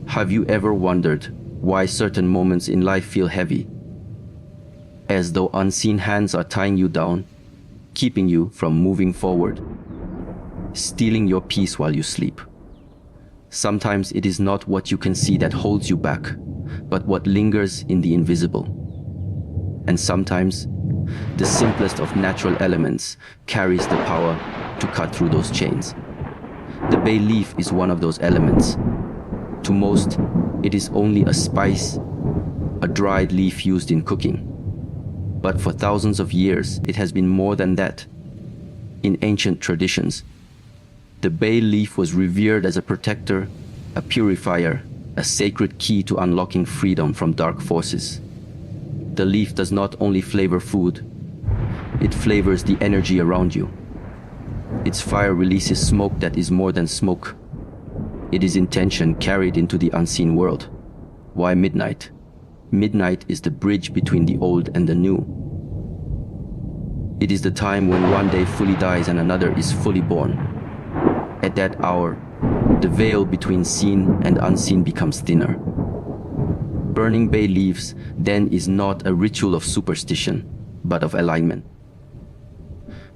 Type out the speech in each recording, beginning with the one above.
Have you ever wondered why certain moments in life feel heavy? As though unseen hands are tying you down, keeping you from moving forward, stealing your peace while you sleep. Sometimes it is not what you can see that holds you back, but what lingers in the invisible. And sometimes, the simplest of natural elements carries the power to cut through those chains. The bay leaf is one of those elements. To most, it is only a spice, a dried leaf used in cooking. But for thousands of years, it has been more than that. In ancient traditions, the bay leaf was revered as a protector, a purifier, a sacred key to unlocking freedom from dark forces. The leaf does not only flavor food, it flavors the energy around you. Its fire releases smoke that is more than smoke. It is intention carried into the unseen world. Why midnight? Midnight is the bridge between the old and the new. It is the time when one day fully dies and another is fully born. At that hour, the veil between seen and unseen becomes thinner. Burning bay leaves then is not a ritual of superstition, but of alignment.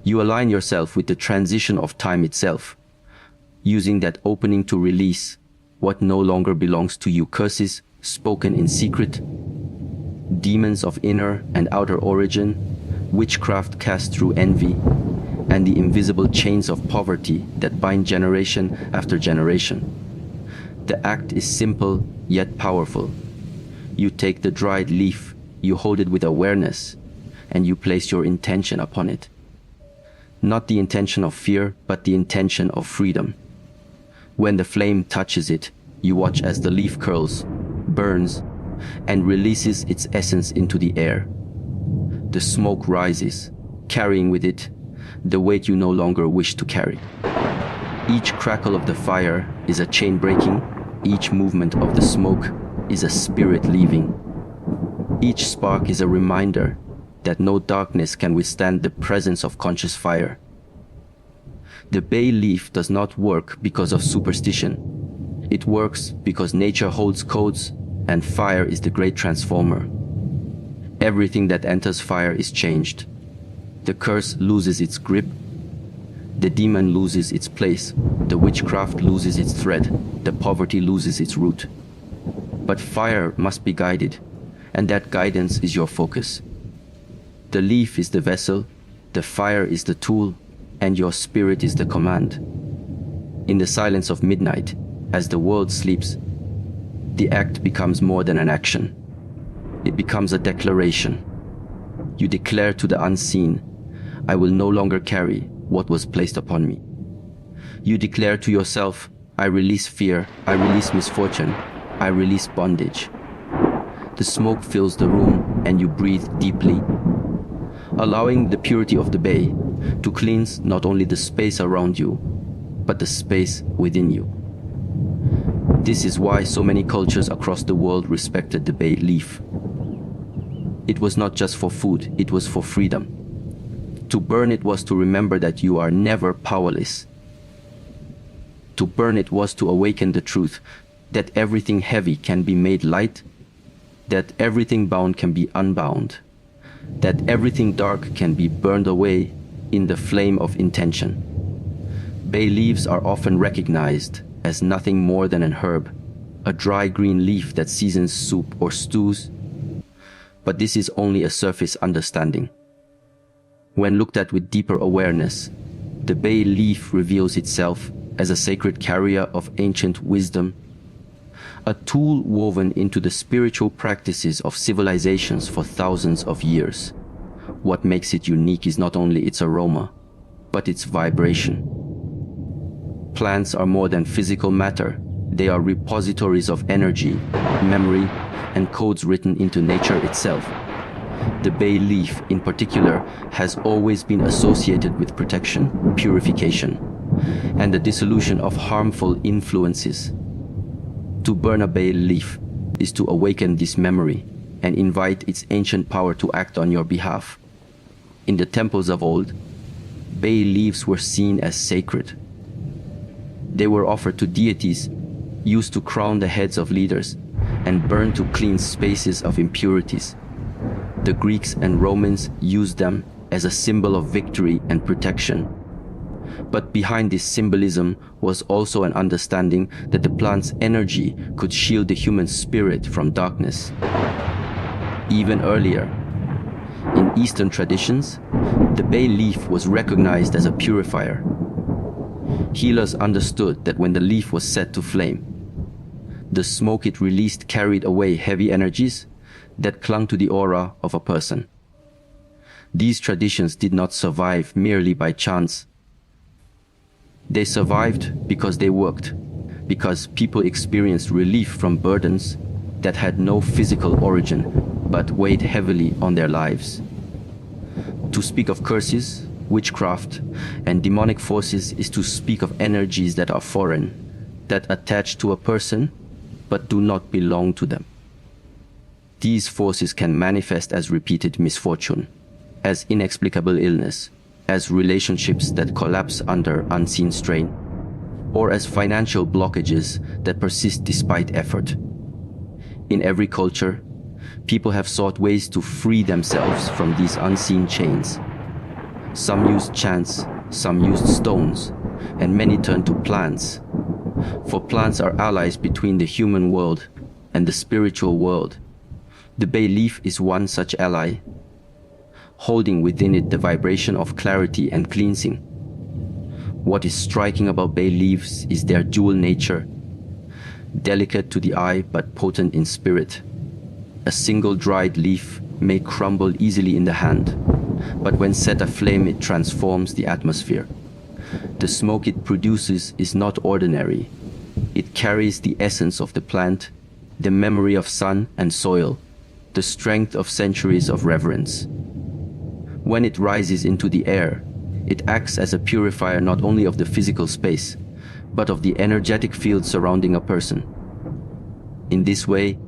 You align yourself with the transition of time itself, using that opening to release what no longer belongs to you. Curses spoken in secret, demons of inner and outer origin, witchcraft cast through envy, and the invisible chains of poverty that bind generation after generation. The act is simple yet powerful. You take the dried leaf, you hold it with awareness, and you place your intention upon it. Not the intention of fear, but the intention of freedom. When the flame touches it, you watch as the leaf curls, burns, and releases its essence into the air. The smoke rises, carrying with it the weight you no longer wish to carry. Each crackle of the fire is a chain breaking, each movement of the smoke is a spirit leaving. Each spark is a reminder that no darkness can withstand the presence of conscious fire. The bay leaf does not work because of superstition. It works because nature holds codes and fire is the great transformer. Everything that enters fire is changed. The curse loses its grip. The demon loses its place. The witchcraft loses its thread. The poverty loses its root. But fire must be guided, and that guidance is your focus. The leaf is the vessel, the fire is the tool, and your spirit is the command. In the silence of midnight, as the world sleeps, the act becomes more than an action. It becomes a declaration. You declare to the unseen, I will no longer carry what was placed upon me. You declare to yourself, I release fear, I release misfortune, I release bondage. The smoke fills the room and you breathe deeply, allowing the purity of the bay to cleanse not only the space around you, but the space within you. This is why so many cultures across the world respected the bay leaf. It was not just for food, it was for freedom. To burn it was to remember that you are never powerless. To burn it was to awaken the truth that everything heavy can be made light, that everything bound can be unbound, that everything dark can be burned away in the flame of intention. Bay leaves are often recognized as nothing more than an herb, a dry green leaf that seasons soup or stews. But this is only a surface understanding. When looked at with deeper awareness, the bay leaf reveals itself as a sacred carrier of ancient wisdom, a tool woven into the spiritual practices of civilizations for thousands of years. What makes it unique is not only its aroma, but its vibration. Plants are more than physical matter. They are repositories of energy, memory, and codes written into nature itself. The bay leaf, in particular, has always been associated with protection, purification, and the dissolution of harmful influences. To burn a bay leaf is to awaken this memory and invite its ancient power to act on your behalf. In the temples of old, bay leaves were seen as sacred. They were offered to deities used to crown the heads of leaders and burned to clean spaces of impurities. The Greeks and Romans used them as a symbol of victory and protection. But behind this symbolism was also an understanding that the plant's energy could shield the human spirit from darkness. Even earlier, in Eastern traditions, the bay leaf was recognized as a purifier. Healers understood that when the leaf was set to flame, the smoke it released carried away heavy energies that clung to the aura of a person. These traditions did not survive merely by chance. They survived because they worked, because people experienced relief from burdens that had no physical origin but weighed heavily on their lives. To speak of curses, witchcraft, and demonic forces is to speak of energies that are foreign, that attach to a person but do not belong to them. These forces can manifest as repeated misfortune, as inexplicable illness, as relationships that collapse under unseen strain, or as financial blockages that persist despite effort. In every culture, people have sought ways to free themselves from these unseen chains. Some used chants, some used stones, and many turned to plants. For plants are allies between the human world and the spiritual world. The bay leaf is one such ally, holding within it the vibration of clarity and cleansing. What is striking about bay leaves is their dual nature, delicate to the eye but potent in spirit. A single dried leaf may crumble easily in the hand, but when set aflame it transforms the atmosphere. The smoke it produces is not ordinary. It carries the essence of the plant, the memory of sun and soil, the strength of centuries of reverence. When it rises into the air, it acts as a purifier not only of the physical space, but of the energetic field surrounding a person. In this way,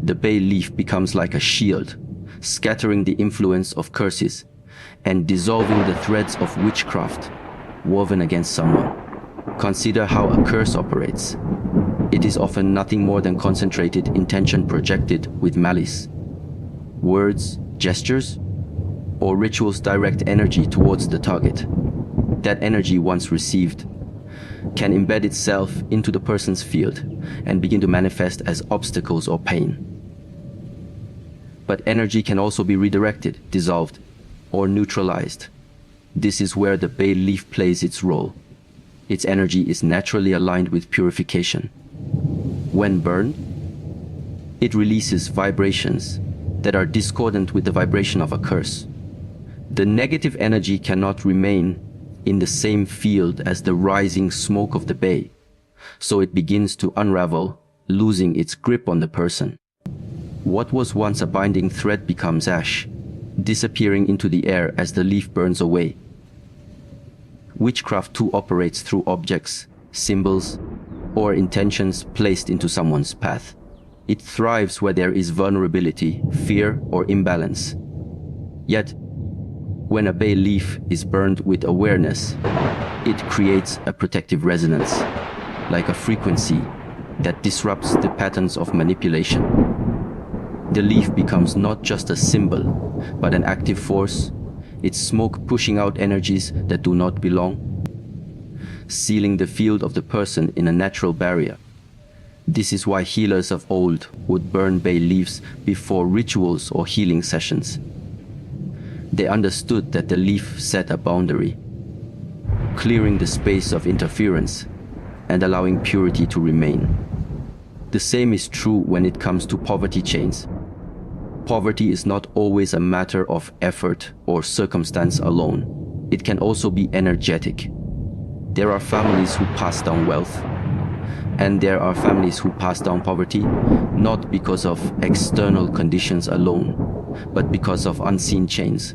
the bay leaf becomes like a shield, scattering the influence of curses and dissolving the threads of witchcraft woven against someone. Consider how a curse operates. It is often nothing more than concentrated intention projected with malice. Words, gestures, or rituals direct energy towards the target. That energy, once received, can embed itself into the person's field and begin to manifest as obstacles or pain. But energy can also be redirected, dissolved, or neutralized. This is where the bay leaf plays its role. Its energy is naturally aligned with purification. When burned, it releases vibrations that are discordant with the vibration of a curse. The negative energy cannot remain in the same field as the rising smoke of the bay, so it begins to unravel, losing its grip on the person. What was once a binding thread becomes ash, disappearing into the air as the leaf burns away. Witchcraft too operates through objects, symbols, or intentions placed into someone's path. It thrives where there is vulnerability, fear, or imbalance. Yet, when a bay leaf is burned with awareness, it creates a protective resonance, like a frequency that disrupts the patterns of manipulation. The leaf becomes not just a symbol, but an active force, its smoke pushing out energies that do not belong, sealing the field of the person in a natural barrier. This is why healers of old would burn bay leaves before rituals or healing sessions. They understood that the leaf set a boundary, clearing the space of interference and allowing purity to remain. The same is true when it comes to poverty chains. Poverty is not always a matter of effort or circumstance alone. It can also be energetic. There are families who pass down wealth, and there are families who pass down poverty not because of external conditions alone, but because of unseen chains.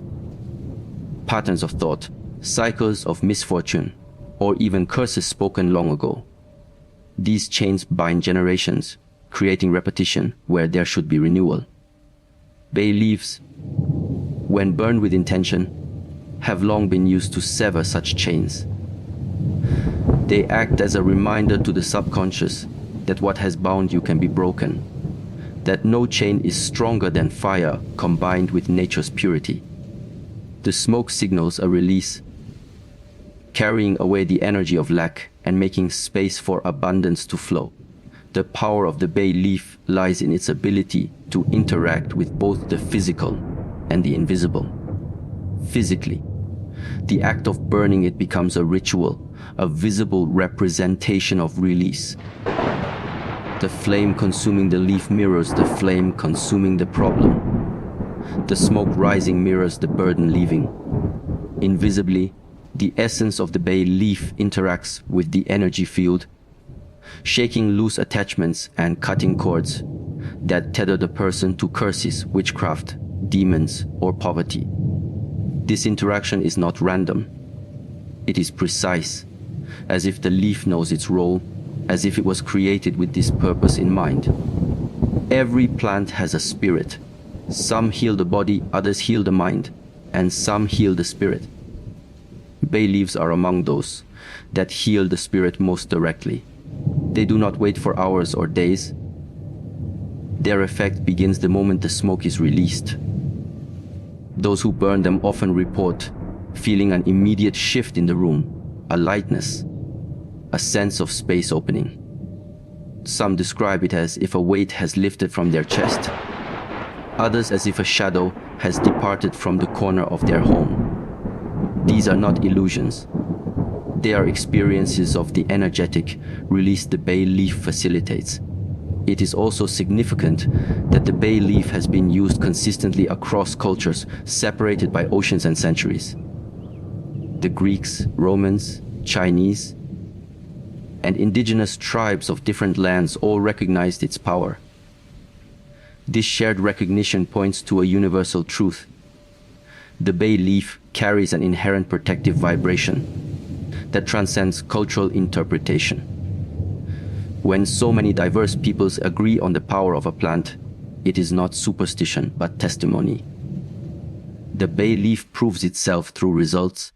Patterns of thought, cycles of misfortune, or even curses spoken long ago. These chains bind generations, creating repetition where there should be renewal. Bay leaves, when burned with intention, have long been used to sever such chains. They act as a reminder to the subconscious that what has bound you can be broken, that no chain is stronger than fire combined with nature's purity. The smoke signals a release, carrying away the energy of lack and making space for abundance to flow. The power of the bay leaf lies in its ability to interact with both the physical and the invisible. Physically, the act of burning it becomes a ritual, a visible representation of release. The flame consuming the leaf mirrors the flame consuming the problem. The smoke rising mirrors the burden leaving. Invisibly, the essence of the bay leaf interacts with the energy field, shaking loose attachments and cutting cords that tether the person to curses, witchcraft, demons, or poverty. This interaction is not random. It is precise, as if the leaf knows its role, as if it was created with this purpose in mind. Every plant has a spirit. Some heal the body, others heal the mind, and some heal the spirit. Bay leaves are among those that heal the spirit most directly. They do not wait for hours or days. Their effect begins the moment the smoke is released. Those who burn them often report feeling an immediate shift in the room, a lightness, a sense of space opening. Some describe it as if a weight has lifted from their chest, others as if a shadow has departed from the corner of their home. These are not illusions. They are experiences of the energetic release the bay leaf facilitates. It is also significant that the bay leaf has been used consistently across cultures separated by oceans and centuries. The Greeks, Romans, Chinese, and indigenous tribes of different lands all recognized its power. This shared recognition points to a universal truth. The bay leaf carries an inherent protective vibration that transcends cultural interpretation. When so many diverse peoples agree on the power of a plant, it is not superstition but testimony. The bay leaf proves itself through results,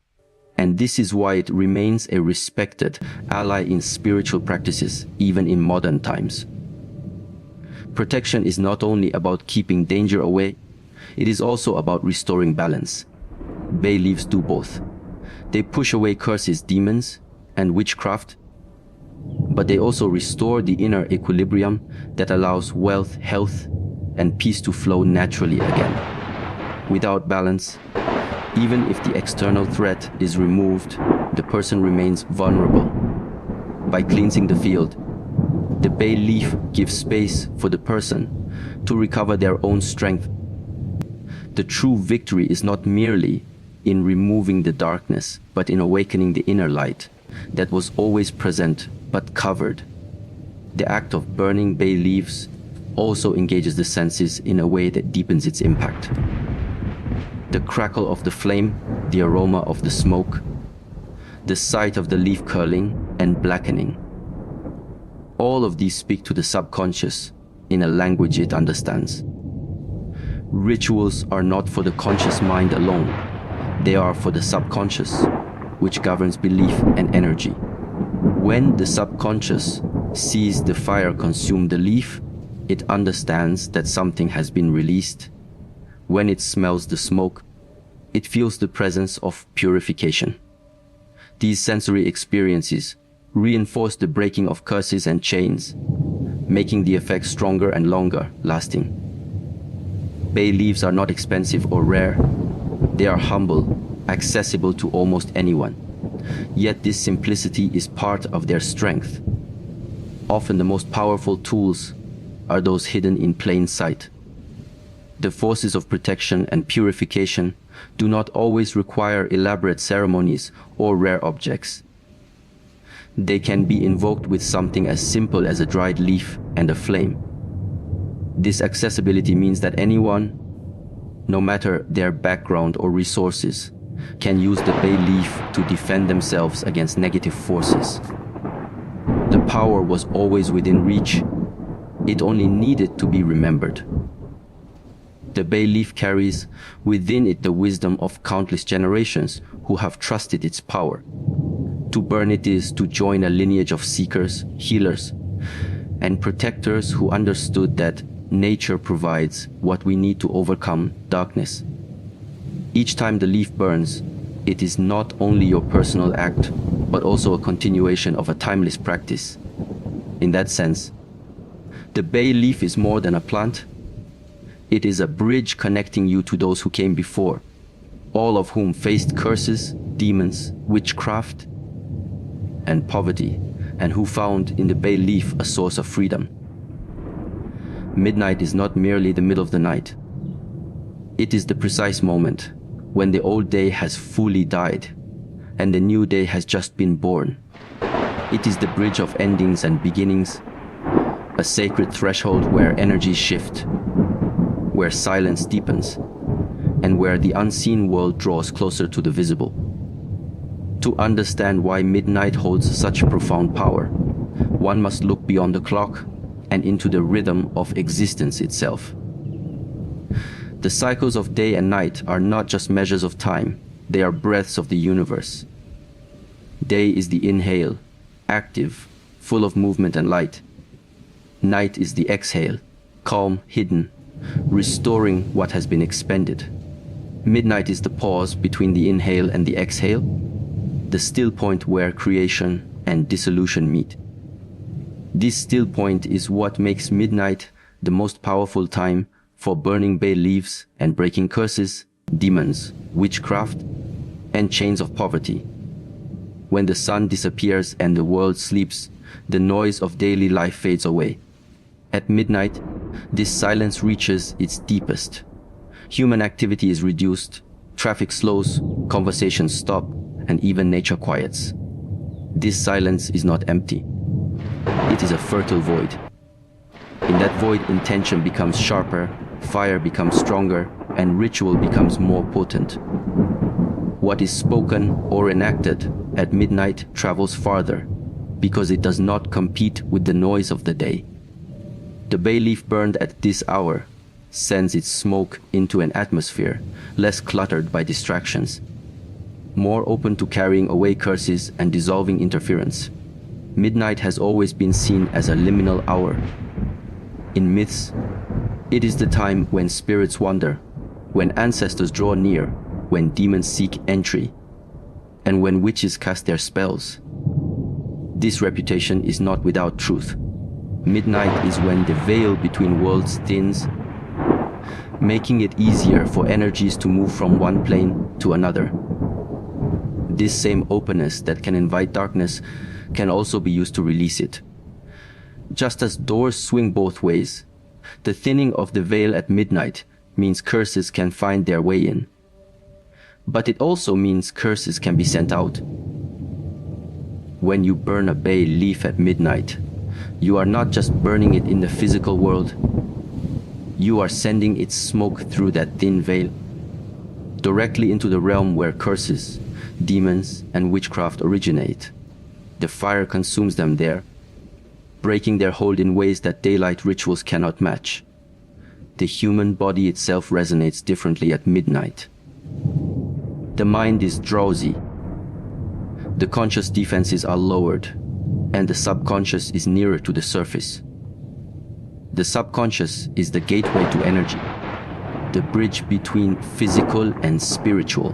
and this is why it remains a respected ally in spiritual practices, even in modern times. Protection is not only about keeping danger away, it is also about restoring balance. Bay leaves do both. They push away curses, demons, and witchcraft, but they also restore the inner equilibrium that allows wealth, health, and peace to flow naturally again. Without balance, even if the external threat is removed, the person remains vulnerable. By cleansing the field, the bay leaf gives space for the person to recover their own strength. The true victory is not merely in removing the darkness, but in awakening the inner light that was always present but covered. The act of burning bay leaves also engages the senses in a way that deepens its impact. The crackle of the flame, the aroma of the smoke, the sight of the leaf curling and blackening. All of these speak to the subconscious in a language it understands. Rituals are not for the conscious mind alone. They are for the subconscious, which governs belief and energy. When the subconscious sees the fire consume the leaf, it understands that something has been released. When it smells the smoke, it feels the presence of purification. These sensory experiences reinforce the breaking of curses and chains, making the effect stronger and longer lasting. Bay leaves are not expensive or rare. They are humble, accessible to almost anyone. Yet this simplicity is part of their strength. Often the most powerful tools are those hidden in plain sight. The forces of protection and purification do not always require elaborate ceremonies or rare objects. They can be invoked with something as simple as a dried leaf and a flame. This accessibility means that anyone, no matter their background or resources, can use the bay leaf to defend themselves against negative forces. The power was always within reach. It only needed to be remembered. The bay leaf carries within it the wisdom of countless generations who have trusted its power. To burn it is to join a lineage of seekers, healers, and protectors who understood that nature provides what we need to overcome darkness. Each time the leaf burns, it is not only your personal act, but also a continuation of a timeless practice. In that sense, the bay leaf is more than a plant. It is a bridge connecting you to those who came before, all of whom faced curses, demons, witchcraft, and poverty, and who found in the bay leaf a source of freedom. Midnight is not merely the middle of the night. It is the precise moment when the old day has fully died and the new day has just been born. It is the bridge of endings and beginnings, a sacred threshold where energies shift, where silence deepens, and where the unseen world draws closer to the visible. To understand why midnight holds such profound power, one must look beyond the clock and into the rhythm of existence itself. The cycles of day and night are not just measures of time, they are breaths of the universe. Day is the inhale, active, full of movement and light. Night is the exhale, calm, hidden, restoring what has been expended. Midnight is the pause between the inhale and the exhale, the still point where creation and dissolution meet. This still point is what makes midnight the most powerful time for burning bay leaves and breaking curses, demons, witchcraft, and chains of poverty. When the sun disappears and the world sleeps, the noise of daily life fades away. At midnight, this silence reaches its deepest. Human activity is reduced, traffic slows, conversations stop, and even nature quiets. This silence is not empty. It is a fertile void. In that void, intention becomes sharper, fire becomes stronger, and ritual becomes more potent. What is spoken or enacted at midnight travels farther, because it does not compete with the noise of the day. The bay leaf burned at this hour sends its smoke into an atmosphere less cluttered by distractions, more open to carrying away curses and dissolving interference. Midnight has always been seen as a liminal hour. In myths, it is the time when spirits wander, when ancestors draw near, when demons seek entry, and when witches cast their spells. This reputation is not without truth. Midnight is when the veil between worlds thins, making it easier for energies to move from one plane to another. This same openness that can invite darkness can also be used to release it. Just as doors swing both ways, the thinning of the veil at midnight means curses can find their way in. But it also means curses can be sent out. When you burn a bay leaf at midnight, you are not just burning it in the physical world, you are sending its smoke through that thin veil, directly into the realm where curses, demons, and witchcraft originate. The fire consumes them there, breaking their hold in ways that daylight rituals cannot match. The human body itself resonates differently at midnight. The mind is drowsy. The conscious defenses are lowered, and the subconscious is nearer to the surface. The subconscious is the gateway to energy, the bridge between physical and spiritual.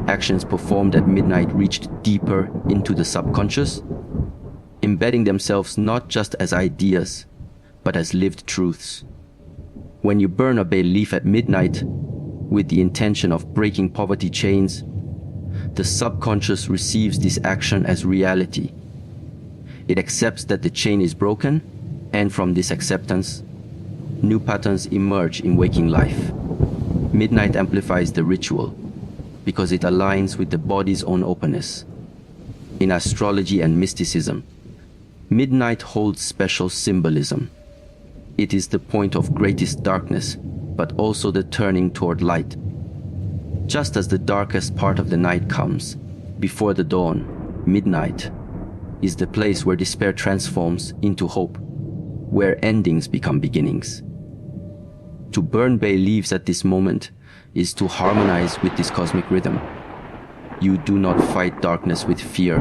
Actions performed at midnight reached deeper into the subconscious, embedding themselves not just as ideas, but as lived truths. When you burn a bay leaf at midnight, with the intention of breaking poverty chains, the subconscious receives this action as reality. It accepts that the chain is broken, and from this acceptance, new patterns emerge in waking life. Midnight amplifies the ritual, because it aligns with the body's own openness. In astrology and mysticism, midnight holds special symbolism. It is the point of greatest darkness, but also the turning toward light. Just as the darkest part of the night comes, before the dawn, midnight is the place where despair transforms into hope, where endings become beginnings. To burn bay leaves at this moment is to harmonize with this cosmic rhythm. You do not fight darkness with fear.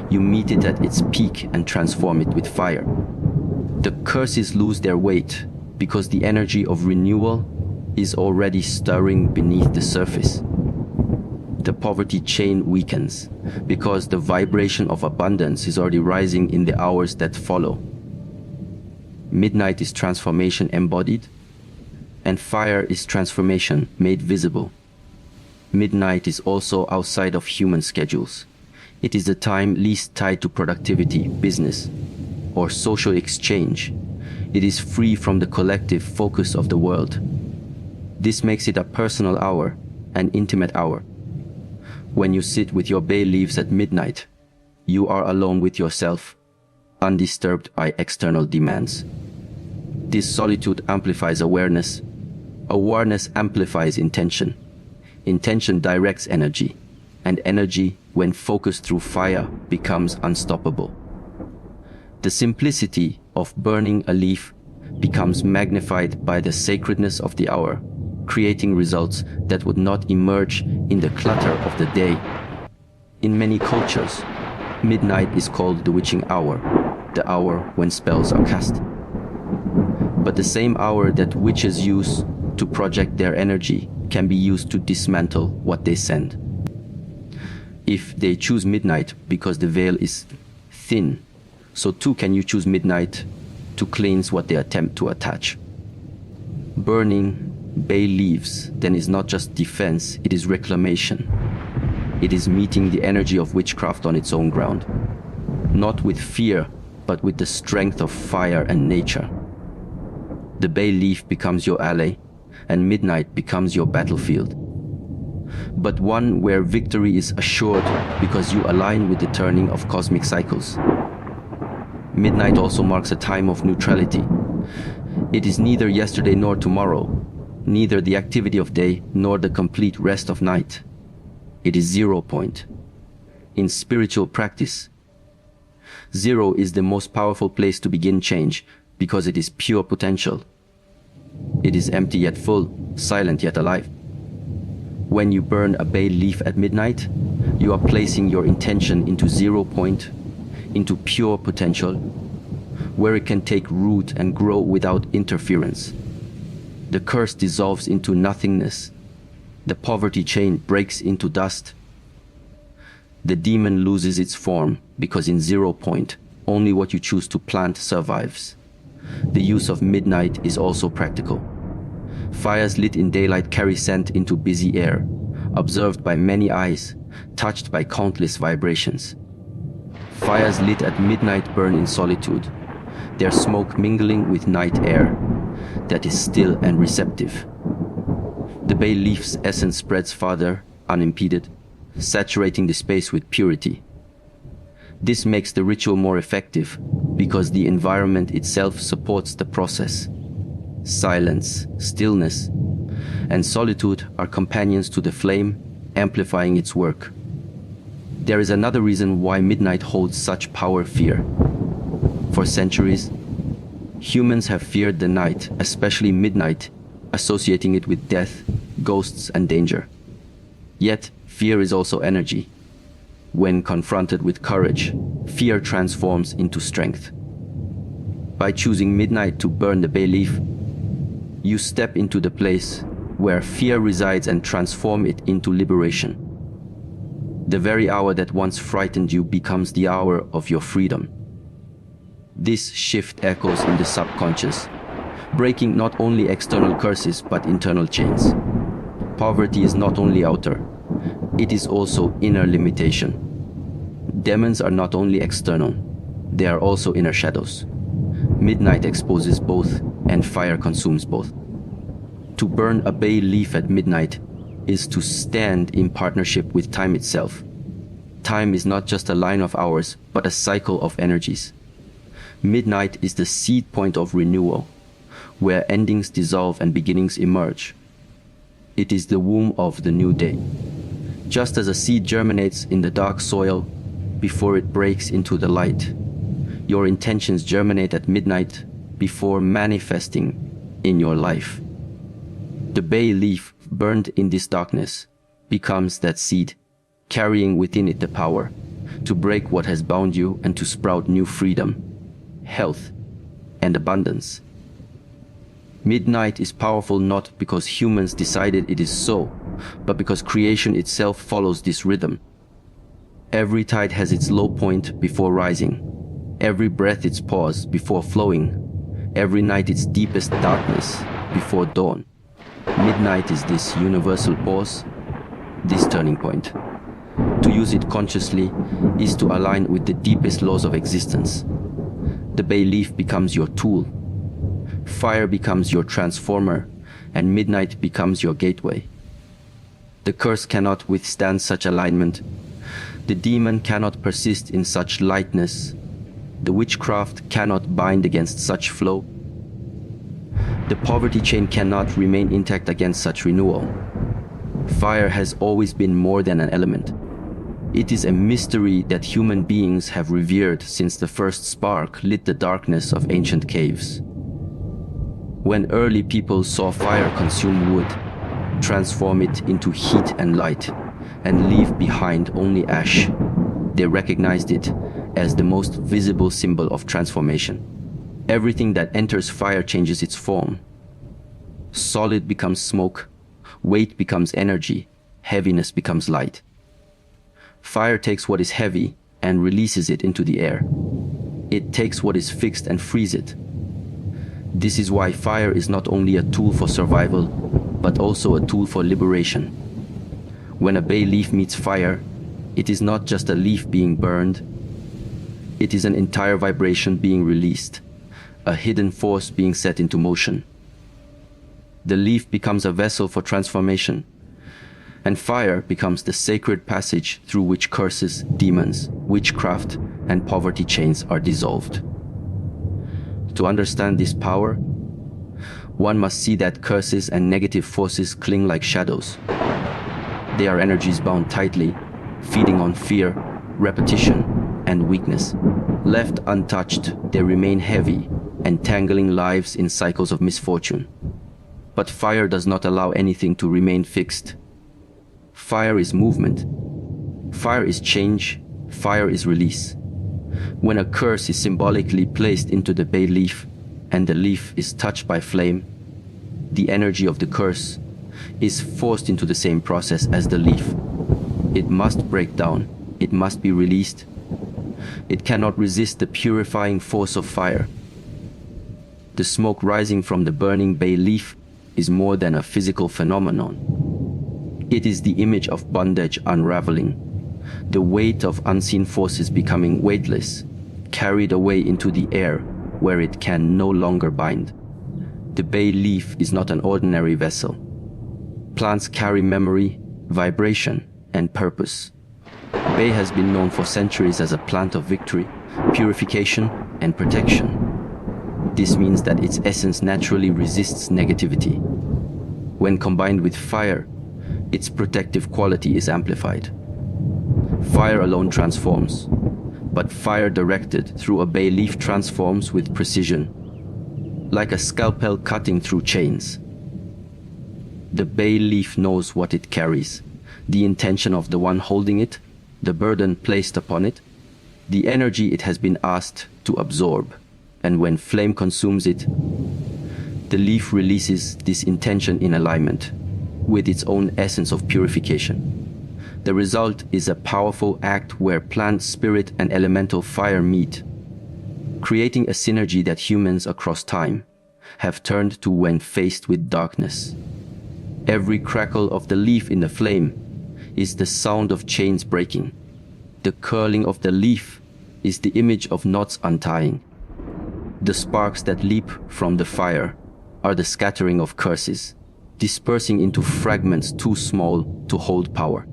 You meet it at its peak and transform it with fire. The curses lose their weight because the energy of renewal is already stirring beneath the surface. The poverty chain weakens because the vibration of abundance is already rising in the hours that follow. Midnight is transformation embodied, and fire is transformation made visible. Midnight is also outside of human schedules. It is the time least tied to productivity, business, or social exchange. It is free from the collective focus of the world. This makes it a personal hour, an intimate hour. When you sit with your bay leaves at midnight, you are alone with yourself, undisturbed by external demands. This solitude amplifies awareness. Awareness amplifies intention. Intention directs energy, and energy, when focused through fire, becomes unstoppable. The simplicity of burning a leaf becomes magnified by the sacredness of the hour, creating results that would not emerge in the clutter of the day. In many cultures, midnight is called the witching hour, the hour when spells are cast. But the same hour that witches use to project their energy can be used to dismantle what they send. If they choose midnight because the veil is thin, so too can you choose midnight to cleanse what they attempt to attach. Burning bay leaves then is not just defense, it is reclamation. It is meeting the energy of witchcraft on its own ground, not with fear, but with the strength of fire and nature. The bay leaf becomes your ally, and midnight becomes your battlefield. But one where victory is assured because you align with the turning of cosmic cycles. Midnight also marks a time of neutrality. It is neither yesterday nor tomorrow, neither the activity of day nor the complete rest of night. It is 0 point. In spiritual practice, 0 is the most powerful place to begin change because it is pure potential. It is empty yet full, silent yet alive. When you burn a bay leaf at midnight, you are placing your intention into 0 point, into pure potential, where it can take root and grow without interference. The curse dissolves into nothingness. The poverty chain breaks into dust. The demon loses its form because in 0 point, only what you choose to plant survives. The use of midnight is also practical. Fires lit in daylight carry scent into busy air, observed by many eyes, touched by countless vibrations. Fires lit at midnight burn in solitude, their smoke mingling with night air that is still and receptive. The bay leaf's essence spreads farther, unimpeded, saturating the space with purity. This makes the ritual more effective because the environment itself supports the process. Silence, stillness, and solitude are companions to the flame, amplifying its work. There is another reason why midnight holds such power: fear. For centuries, humans have feared the night, especially midnight, associating it with death, ghosts, and danger. Yet, fear is also energy. When confronted with courage, fear transforms into strength. By choosing midnight to burn the bay leaf, you step into the place where fear resides and transform it into liberation. The very hour that once frightened you becomes the hour of your freedom. This shift echoes in the subconscious, breaking not only external curses but internal chains. Poverty is not only outer, it is also inner limitation. Demons are not only external, they are also inner shadows. Midnight exposes both, and fire consumes both. To burn a bay leaf at midnight is to stand in partnership with time itself. Time is not just a line of hours, but a cycle of energies. Midnight is the seed point of renewal, where endings dissolve and beginnings emerge. It is the womb of the new day. Just as a seed germinates in the dark soil before it breaks into the light, your intentions germinate at midnight before manifesting in your life. The bay leaf burned in this darkness becomes that seed, carrying within it the power to break what has bound you and to sprout new freedom, health, and abundance. Midnight is powerful not because humans decided it is so, but because creation itself follows this rhythm. Every tide has its low point before rising, every breath its pause before flowing, every night its deepest darkness before dawn. Midnight is this universal pause, this turning point. To use it consciously is to align with the deepest laws of existence. The bay leaf becomes your tool, fire becomes your transformer, and midnight becomes your gateway. The curse cannot withstand such alignment. The demon cannot persist in such lightness. The witchcraft cannot bind against such flow. The poverty chain cannot remain intact against such renewal. Fire has always been more than an element. It is a mystery that human beings have revered since the first spark lit the darkness of ancient caves. When early people saw fire consume wood, transform it into heat and light, and leave behind only ash, they recognized it as the most visible symbol of transformation. Everything that enters fire changes its form. Solid becomes smoke, weight becomes energy, heaviness becomes light. Fire takes what is heavy and releases it into the air. It takes what is fixed and frees it. This is why fire is not only a tool for survival, but also a tool for liberation. When a bay leaf meets fire, it is not just a leaf being burned. It is an entire vibration being released, a hidden force being set into motion. The leaf becomes a vessel for transformation, and fire becomes the sacred passage through which curses, demons, witchcraft, and poverty chains are dissolved. To understand this power, one must see that curses and negative forces cling like shadows. They are energies bound tightly, feeding on fear, repetition, and weakness. Left untouched, they remain heavy, entangling lives in cycles of misfortune. But fire does not allow anything to remain fixed. Fire is movement. Fire is change. Fire is release. When a curse is symbolically placed into the bay leaf and the leaf is touched by flame, the energy of the curse is forced into the same process as the leaf. It must break down. It must be released. It cannot resist the purifying force of fire. The smoke rising from the burning bay leaf is more than a physical phenomenon. It is the image of bondage unraveling, the weight of unseen forces becoming weightless, carried away into the air where it can no longer bind. The bay leaf is not an ordinary vessel. Plants carry memory, vibration, and purpose. Bay has been known for centuries as a plant of victory, purification, and protection. This means that its essence naturally resists negativity. When combined with fire, its protective quality is amplified. Fire alone transforms, but fire directed through a bay leaf transforms with precision, like a scalpel cutting through chains. The bay leaf knows what it carries, the intention of the one holding it, the burden placed upon it, the energy it has been asked to absorb. And when flame consumes it, the leaf releases this intention in alignment with its own essence of purification. The result is a powerful act where plant, spirit, and elemental fire meet, creating a synergy that humans across time have turned to when faced with darkness. Every crackle of the leaf in the flame is the sound of chains breaking. The curling of the leaf is the image of knots untying. The sparks that leap from the fire are the scattering of curses, dispersing into fragments too small to hold power.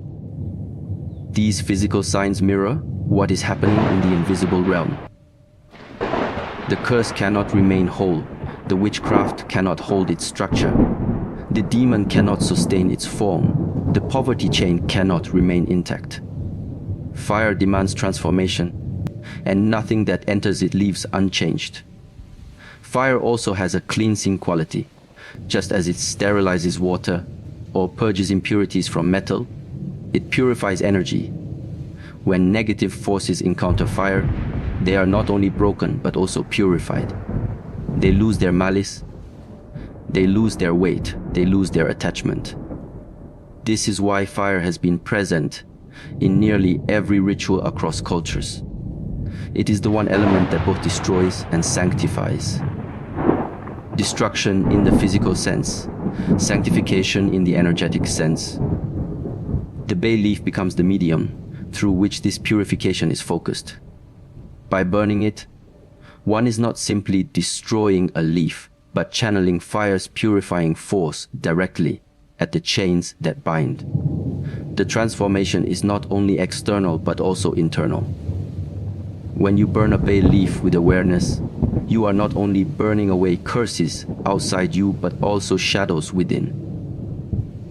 These physical signs mirror what is happening in the invisible realm. The curse cannot remain whole. The witchcraft cannot hold its structure. The demon cannot sustain its form. The poverty chain cannot remain intact. Fire demands transformation, and nothing that enters it leaves unchanged. Fire also has a cleansing quality. Just as it sterilizes water or purges impurities from metal, It purifies energy. When negative forces encounter fire, they are not only broken but also purified. They lose their malice, they lose their weight, they lose their attachment. This is why fire has been present in nearly every ritual across cultures. It is the one element that both destroys and sanctifies. Destruction in the physical sense, sanctification in the energetic sense. The bay leaf becomes the medium through which this purification is focused. By burning it, one is not simply destroying a leaf, but channeling fire's purifying force directly at the chains that bind. The transformation is not only external but also internal. When you burn a bay leaf with awareness, you are not only burning away curses outside you but also shadows within.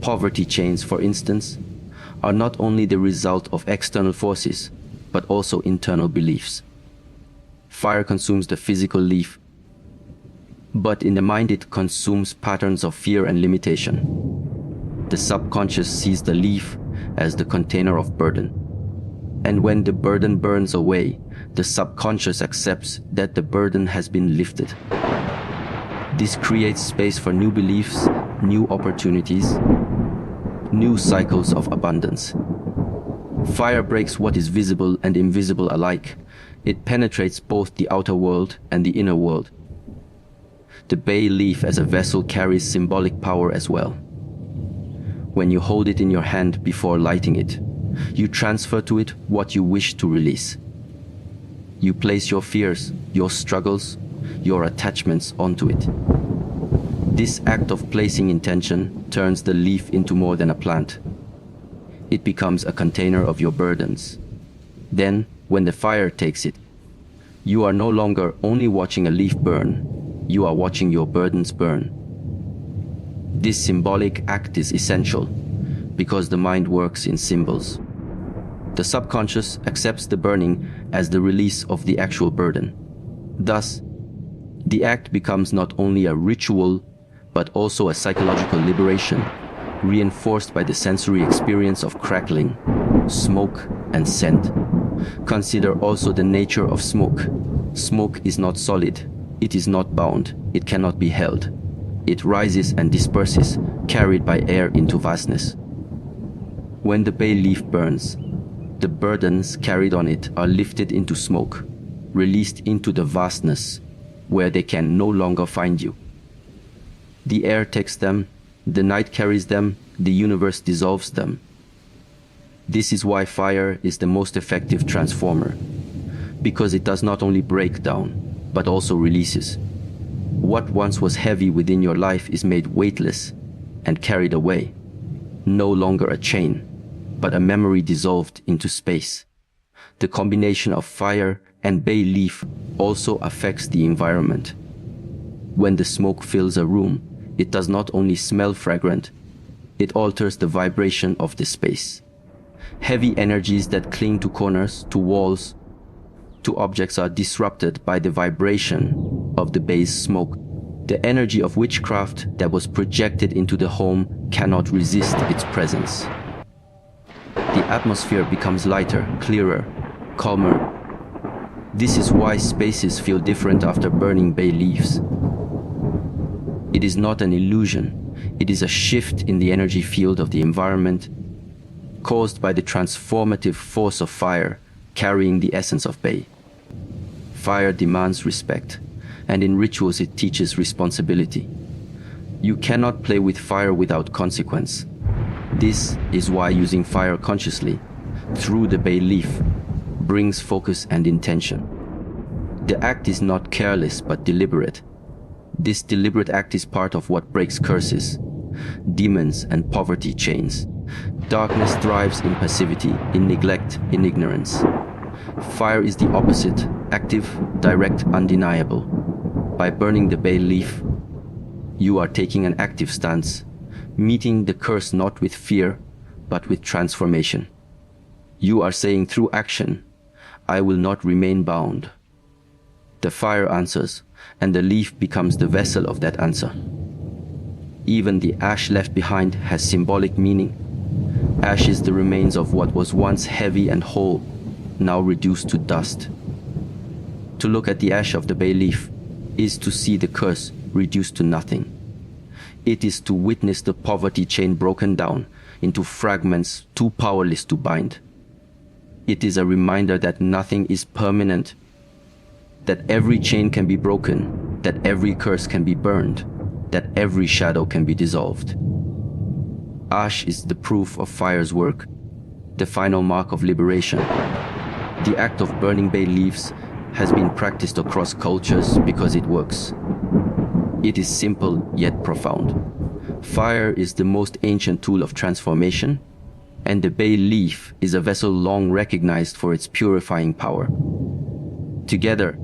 Poverty chains, for instance, are not only the result of external forces but also internal beliefs. Fire consumes the physical leaf, but in the mind it consumes patterns of fear and limitation. The subconscious sees the leaf as the container of burden. And when the burden burns away, the subconscious accepts that the burden has been lifted. This creates space for new beliefs, new opportunities, new cycles of abundance. Fire breaks what is visible and invisible alike. It penetrates both the outer world and the inner world. The bay leaf as a vessel carries symbolic power as well. When you hold it in your hand before lighting it, you transfer to it what you wish to release. You place your fears, your struggles, your attachments onto it. This act of placing intention turns the leaf into more than a plant. It becomes a container of your burdens. Then, when the fire takes it, you are no longer only watching a leaf burn, you are watching your burdens burn. This symbolic act is essential because the mind works in symbols. The subconscious accepts the burning as the release of the actual burden. Thus, the act becomes not only a ritual but also a psychological liberation, reinforced by the sensory experience of crackling, smoke, and scent. Consider also the nature of smoke. Smoke is not solid, it is not bound, it cannot be held. It rises and disperses, carried by air into vastness. When the bay leaf burns, the burdens carried on it are lifted into smoke, released into the vastness, where they can no longer find you. The air takes them, the night carries them, the universe dissolves them. This is why fire is the most effective transformer, because it does not only break down, but also releases. What once was heavy within your life is made weightless and carried away, no longer a chain, but a memory dissolved into space. The combination of fire and bay leaf also affects the environment. When the smoke fills a room, it does not only smell fragrant, it alters the vibration of the space. Heavy energies that cling to corners, to walls, to objects are disrupted by the vibration of the bay's smoke. The energy of witchcraft that was projected into the home cannot resist its presence. The atmosphere becomes lighter, clearer, calmer. This is why spaces feel different after burning bay leaves. It is not an illusion, it is a shift in the energy field of the environment caused by the transformative force of fire carrying the essence of bay. Fire demands respect, and in rituals it teaches responsibility. You cannot play with fire without consequence. This is why using fire consciously, through the bay leaf, brings focus and intention. The act is not careless but deliberate. This deliberate act is part of what breaks curses, demons, and poverty chains. Darkness thrives in passivity, in neglect, in ignorance. Fire is the opposite, active, direct, undeniable. By burning the bay leaf, you are taking an active stance, meeting the curse not with fear, but with transformation. You are saying through action, I will not remain bound. The fire answers, and the leaf becomes the vessel of that answer. Even the ash left behind has symbolic meaning. Ash is the remains of what was once heavy and whole, now reduced to dust. To look at the ash of the bay leaf is to see the curse reduced to nothing. It is to witness the poverty chain broken down into fragments too powerless to bind. It is a reminder that nothing is permanent, that every chain can be broken, that every curse can be burned, that every shadow can be dissolved. Ash is the proof of fire's work, the final mark of liberation. The act of burning bay leaves has been practiced across cultures because it works. It is simple yet profound. Fire is the most ancient tool of transformation, and the bay leaf is a vessel long recognized for its purifying power. Together,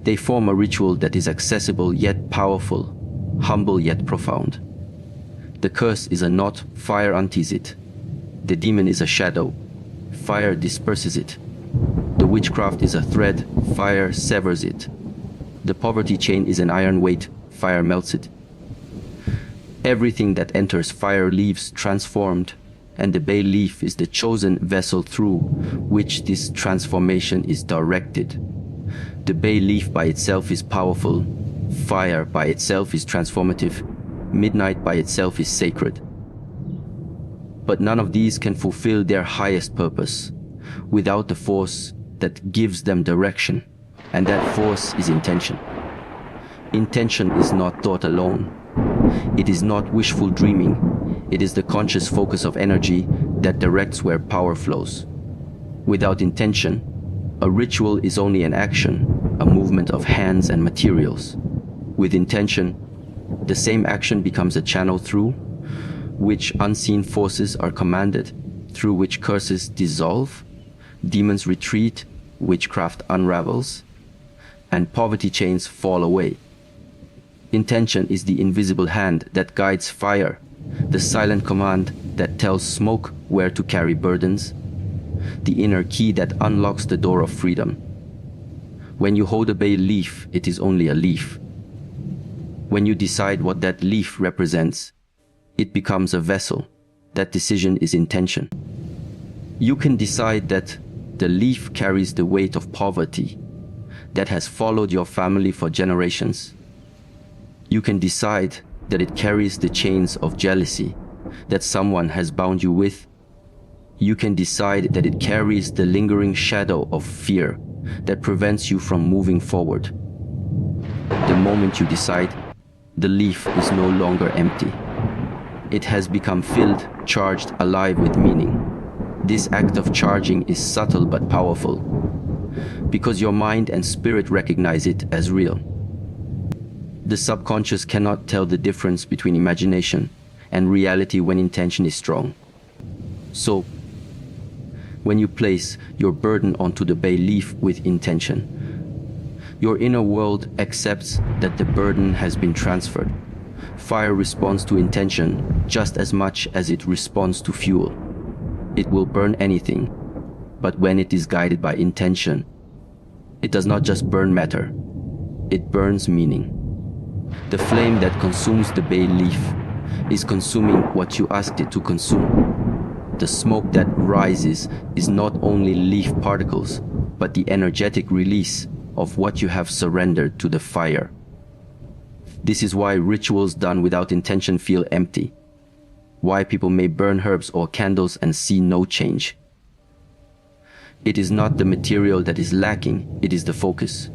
they form a ritual that is accessible yet powerful, humble yet profound. The curse is a knot, fire unties it. The demon is a shadow, fire disperses it. The witchcraft is a thread, fire severs it. The poverty chain is an iron weight, fire melts it. Everything that enters fire leaves transformed, and the bay leaf is the chosen vessel through which this transformation is directed. The bay leaf by itself is powerful, fire by itself is transformative, midnight by itself is sacred. But none of these can fulfill their highest purpose without the force that gives them direction, and that force is intention. Intention is not thought alone. It is not wishful dreaming. It is the conscious focus of energy that directs where power flows. Without intention, a ritual is only an action, a movement of hands and materials. With intention, the same action becomes a channel through which unseen forces are commanded, through which curses dissolve, demons retreat, witchcraft unravels, and poverty chains fall away. Intention is the invisible hand that guides fire, the silent command that tells smoke where to carry burdens, the inner key that unlocks the door of freedom. When you hold a bay leaf, it is only a leaf. When you decide what that leaf represents, it becomes a vessel. That decision is intention. You can decide that the leaf carries the weight of poverty that has followed your family for generations. You can decide that it carries the chains of jealousy that someone has bound you with. You can decide that it carries the lingering shadow of fear that prevents you from moving forward. The moment you decide, the leaf is no longer empty. It has become filled, charged, alive with meaning. This act of charging is subtle but powerful, because your mind and spirit recognize it as real. The subconscious cannot tell the difference between imagination and reality when intention is strong. So, when you place your burden onto the bay leaf with intention, your inner world accepts that the burden has been transferred. Fire responds to intention just as much as it responds to fuel. It will burn anything, but when it is guided by intention, it does not just burn matter, it burns meaning. The flame that consumes the bay leaf is consuming what you asked it to consume. The smoke that rises is not only leaf particles, but the energetic release of what you have surrendered to the fire. This is why rituals done without intention feel empty. Why people may burn herbs or candles and see no change. It is not the material that is lacking, it is the focus.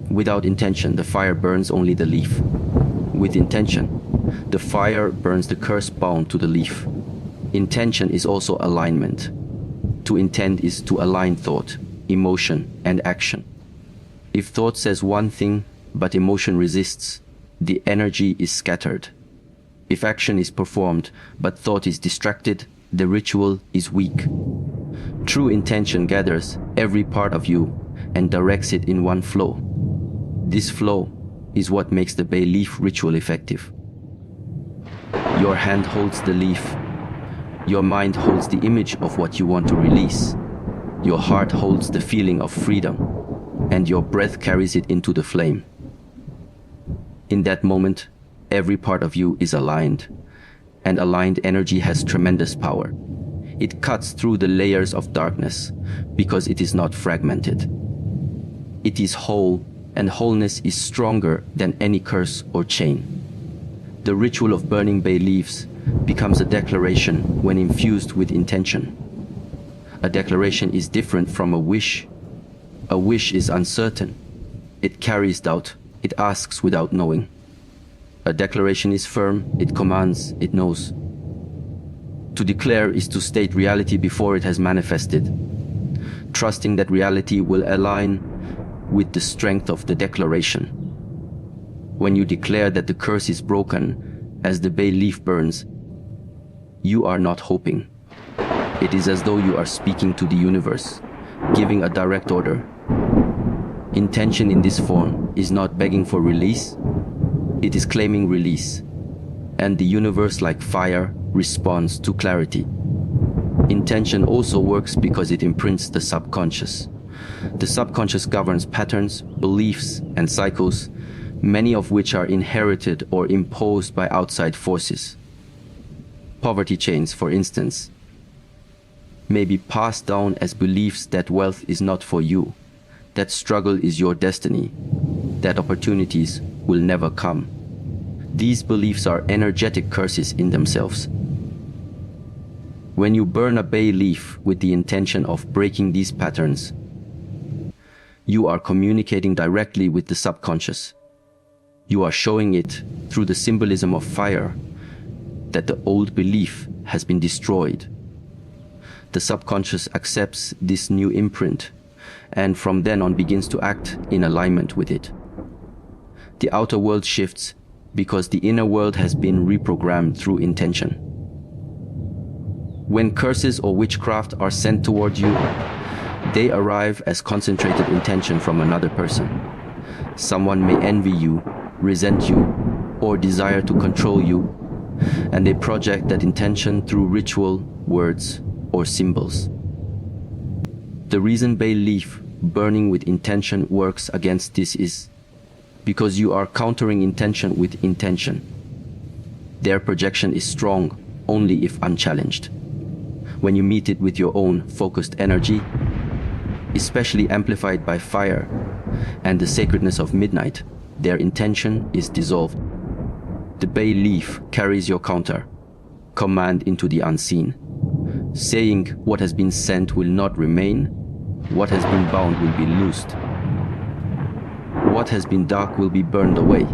Without intention, the fire burns only the leaf. With intention, the fire burns the curse bound to the leaf. Intention is also alignment. To intend is to align thought, emotion, and action. If thought says one thing, but emotion resists, the energy is scattered. If action is performed, but thought is distracted, the ritual is weak. True intention gathers every part of you and directs it in one flow. This flow is what makes the bay leaf ritual effective. Your hand holds the leaf. Your mind holds the image of what you want to release. Your heart holds the feeling of freedom, and your breath carries it into the flame. In that moment, every part of you is aligned, and aligned energy has tremendous power. It cuts through the layers of darkness because it is not fragmented. It is whole, and wholeness is stronger than any curse or chain. The ritual of burning bay leaves becomes a declaration when infused with intention. A declaration is different from a wish. A wish is uncertain. It carries doubt. It asks without knowing. A declaration is firm. It commands. It knows. To declare is to state reality before it has manifested, trusting that reality will align with the strength of the declaration. When you declare that the curse is broken as the bay leaf burns, you are not hoping. It is as though you are speaking to the universe, giving a direct order. Intention in this form is not begging for release, it is claiming release. And the universe, like fire, responds to clarity. Intention also works because it imprints the subconscious. The subconscious governs patterns, beliefs, and cycles, many of which are inherited or imposed by outside forces. Poverty chains, for instance, may be passed down as beliefs that wealth is not for you, that struggle is your destiny, that opportunities will never come. These beliefs are energetic curses in themselves. When you burn a bay leaf with the intention of breaking these patterns, you are communicating directly with the subconscious. You are showing it through the symbolism of fire that the old belief has been destroyed. The subconscious accepts this new imprint and from then on begins to act in alignment with it. The outer world shifts because the inner world has been reprogrammed through intention. When curses or witchcraft are sent toward you, they arrive as concentrated intention from another person. Someone may envy you, resent you, or desire to control you, and they project that intention through ritual, words, or symbols. The reason bay leaf burning with intention works against this is because you are countering intention with intention. Their projection is strong only if unchallenged. When you meet it with your own focused energy, especially amplified by fire and the sacredness of midnight, their intention is dissolved. The bay leaf carries your counter, command into the unseen, saying what has been sent will not remain, what has been bound will be loosed. What has been dark will be burned away.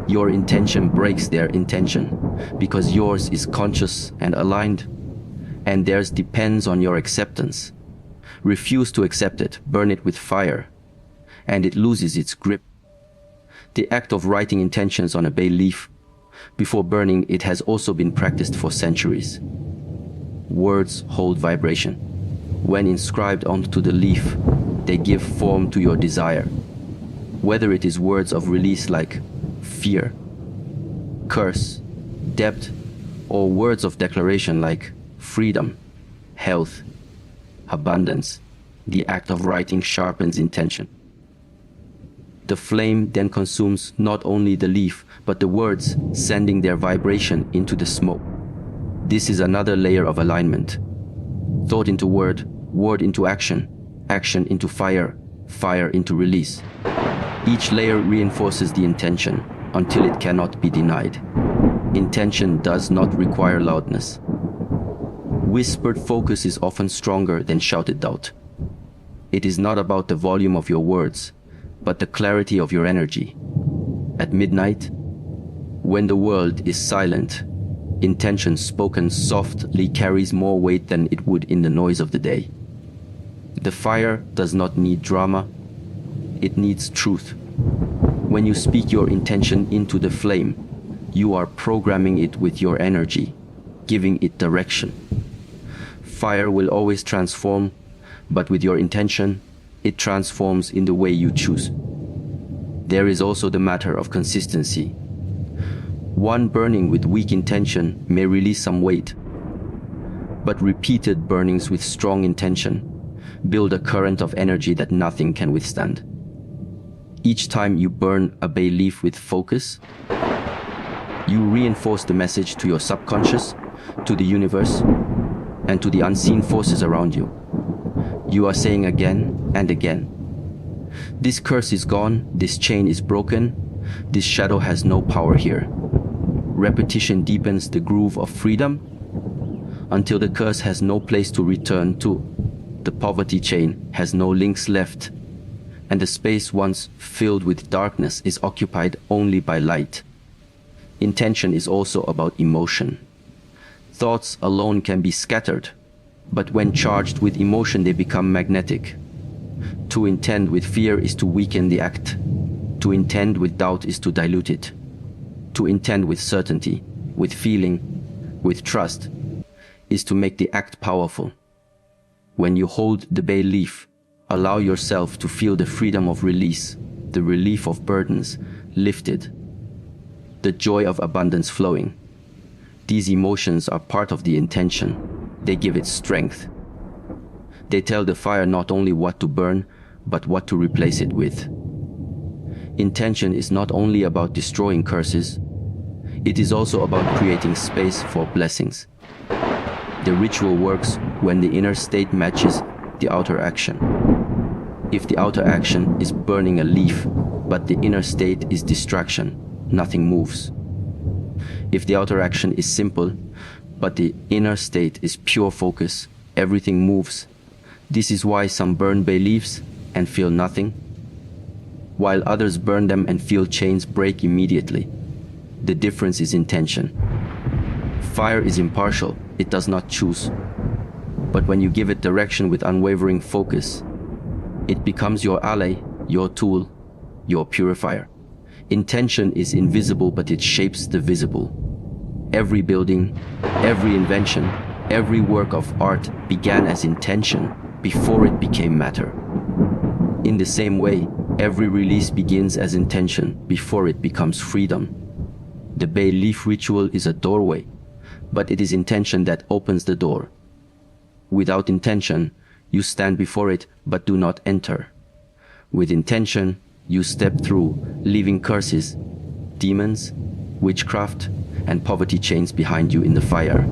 Your intention breaks their intention because yours is conscious and aligned, and theirs depends on your acceptance. Refuse to accept it, burn it with fire, and it loses its grip. The act of writing intentions on a bay leaf before burning it has also been practiced for centuries. Words hold vibration. When inscribed onto the leaf, they give form to your desire. Whether it is words of release like fear, curse, debt, or words of declaration like freedom, health, abundance, the act of writing sharpens intention. The flame then consumes not only the leaf, but the words, sending their vibration into the smoke. This is another layer of alignment. Thought into word, word into action, action into fire, fire into release. Each layer reinforces the intention until it cannot be denied. Intention does not require loudness. Whispered focus is often stronger than shouted doubt. It is not about the volume of your words, but the clarity of your energy. At midnight, when the world is silent, intention spoken softly carries more weight than it would in the noise of the day. The fire does not need drama, it needs truth. When you speak your intention into the flame, you are programming it with your energy, giving it direction. Fire will always transform, but with your intention, it transforms in the way you choose. There is also the matter of consistency. One burning with weak intention may release some weight, but repeated burnings with strong intention build a current of energy that nothing can withstand. Each time you burn a bay leaf with focus, you reinforce the message to your subconscious, to the universe, and to the unseen forces around you. You are saying again and again, "This curse is gone, this chain is broken, this shadow has no power here." Repetition deepens the groove of freedom until the curse has no place to return to. The poverty chain has no links left, and the space once filled with darkness is occupied only by light. Intention is also about emotion. Thoughts alone can be scattered, but when charged with emotion they become magnetic. To intend with fear is to weaken the act. To intend with doubt is to dilute it. To intend with certainty, with feeling, with trust, is to make the act powerful. When you hold the bay leaf, allow yourself to feel the freedom of release, the relief of burdens lifted, the joy of abundance flowing. These emotions are part of the intention. They give it strength. They tell the fire not only what to burn, but what to replace it with. Intention is not only about destroying curses, it is also about creating space for blessings. The ritual works when the inner state matches the outer action. If the outer action is burning a leaf, but the inner state is distraction, nothing moves. If the outer action is simple, but the inner state is pure focus, everything moves. This is why some burn bay leaves and feel nothing, while others burn them and feel chains break immediately. The difference is intention. Fire is impartial, it does not choose. But when you give it direction with unwavering focus, it becomes your ally, your tool, your purifier. Intention is invisible, but it shapes the visible. Every building, every invention, every work of art began as intention before it became matter. In the same way, every release begins as intention before it becomes freedom. The bay leaf ritual is a doorway, but it is intention that opens the door. Without intention, you stand before it but do not enter. With intention, you step through, leaving curses, demons, witchcraft, and poverty chains behind you in the fire.